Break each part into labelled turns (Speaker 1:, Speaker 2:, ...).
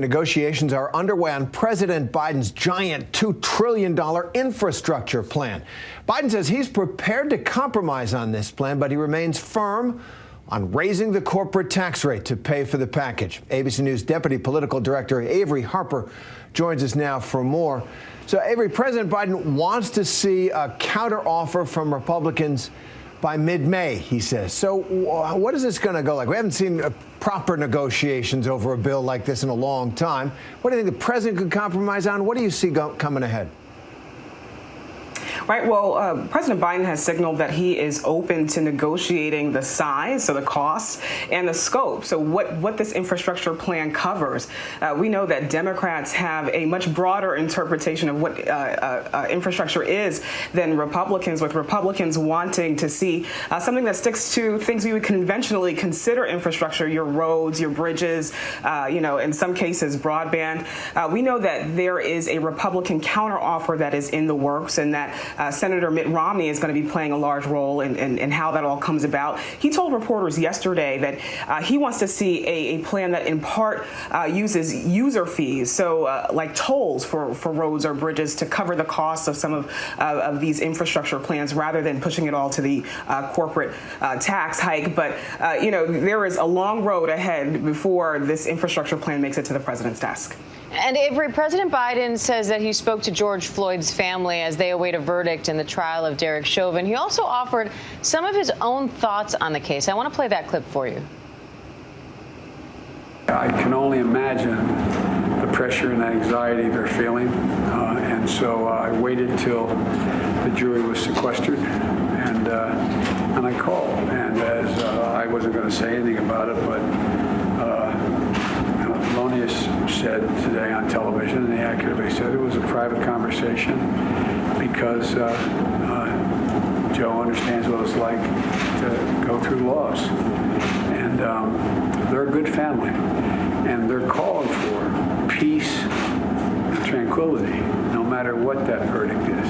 Speaker 1: Negotiations are underway on President Biden's giant $2 trillion infrastructure plan. Biden says he's prepared to compromise on this plan, but he remains firm on raising the corporate tax rate to pay for the package. ABC News Deputy Political Director Avery Harper joins us now for more. So, Avery, President Biden wants to see a counteroffer from Republicans by mid-May, he says. So what is this going to go like? We haven't seen proper negotiations over a bill like this in a long time. What do you think the president could compromise on? What do you see coming ahead?
Speaker 2: Right. Well, President Biden has signaled that he is open to negotiating the size, so the cost, and the scope. So what this infrastructure plan covers. We know that Democrats have a much broader interpretation of what infrastructure is than Republicans, with Republicans wanting to see something that sticks to things we would conventionally consider infrastructure: your roads, your bridges, in some cases broadband. We know that there is a Republican counteroffer that is in the works, and that Senator Mitt Romney is going to be playing a large role in how that all comes about. He told reporters yesterday that he wants to see a plan that in part uses user fees, so like tolls for roads or bridges, to cover the costs of some of these infrastructure plans, rather than pushing it all to the corporate tax hike. But, there is a long road ahead before this infrastructure plan makes it to the president's desk.
Speaker 3: And Avery, President Biden says that he spoke to George Floyd's family as they await a verdict in the trial of Derek Chauvin. He also offered some of his own thoughts on the case. I want to play that clip for you.
Speaker 4: I can only imagine the pressure and anxiety they're feeling. And so I waited till the jury was sequestered, and I called. And as I wasn't going to say anything about it, but Lonius said today on television, and he accurately said it was a private conversation because Joe understands what it's like to go through loss. And they're a good family, and they're calling for peace and tranquility, no matter what that verdict is.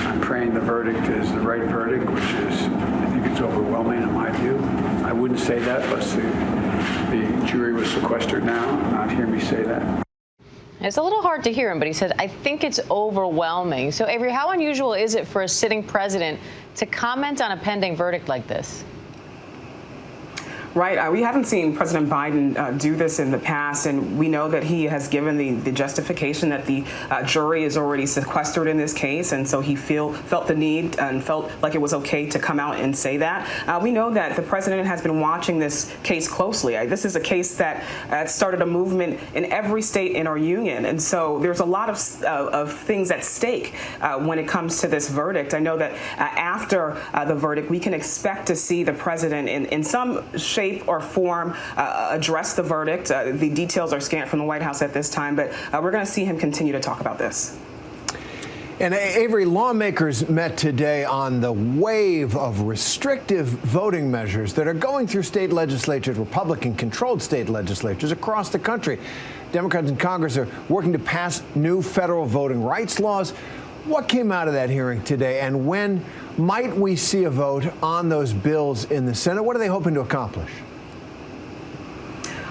Speaker 4: I'm praying the verdict is the right verdict, which is, I think it's overwhelming in my view. I wouldn't say that unless the jury was sequestered now. Not hear me say that.
Speaker 3: It's a little hard to hear him, but he said, I think it's overwhelming. So, Avery, how unusual is it for a sitting president to comment on a pending verdict like this?
Speaker 2: Right. We haven't seen President Biden do this in the past, and we know that he has given the justification that the jury is already sequestered in this case, and so he felt the need and felt like it was okay to come out and say that. We know that the president has been watching this case closely. This is a case that started a movement in every state in our union, and so there's a lot of things at stake when it comes to this verdict. I know that after the verdict, we can expect to see the president in some shape or form address the verdict. The details are scant from the White House at this time, but we're going to see him continue to talk about this.
Speaker 1: And Avery, lawmakers met today on the wave of restrictive voting measures that are going through state legislatures, Republican-controlled state legislatures across the country. Democrats in Congress are working to pass new federal voting rights laws. What came out of that hearing today, and when might we see a vote on those bills in the Senate? What are they hoping to accomplish?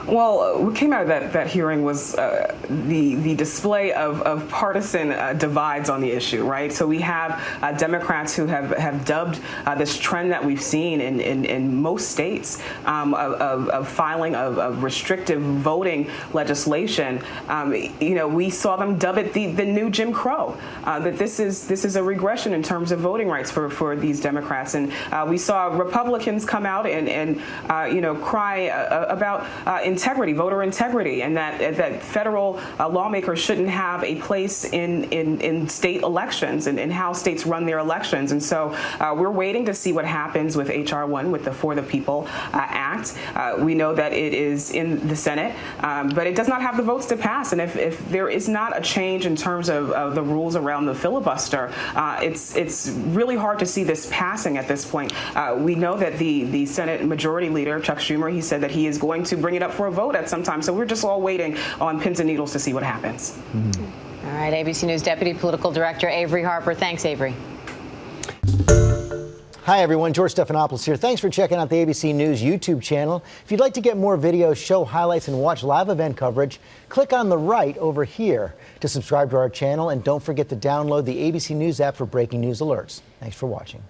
Speaker 2: Well, what came out of that hearing was the display of partisan divides on the issue, right? So we have Democrats who have dubbed this trend that we've seen in most states of filing of restrictive voting legislation. We saw them dub it the new Jim Crow. That this is a regression in terms of voting rights for these Democrats, and we saw Republicans come out and cry about integrity, voter integrity, and that federal lawmakers shouldn't have a place in state elections and how states run their elections. And so we're waiting to see what happens with H.R. 1, with the For the People Act. We know that it is in the Senate, but it does not have the votes to pass. And if there is not a change in terms of the rules around the filibuster, it's really hard to see this passing at this point. We know that the Senate Majority Leader, Chuck Schumer, he said that he is going to bring it up for a vote at some time. So we're just all waiting on pins and needles to see what happens.
Speaker 3: All right, ABC News Deputy Political Director Avery Harper. Thanks, Avery.
Speaker 5: Hi, everyone. George Stephanopoulos here. Thanks for checking out the ABC News YouTube channel. If you'd like to get more videos, show highlights, and watch live event coverage, click on the right over here to subscribe to our channel. And don't forget to download the ABC News app for breaking news alerts. Thanks for watching.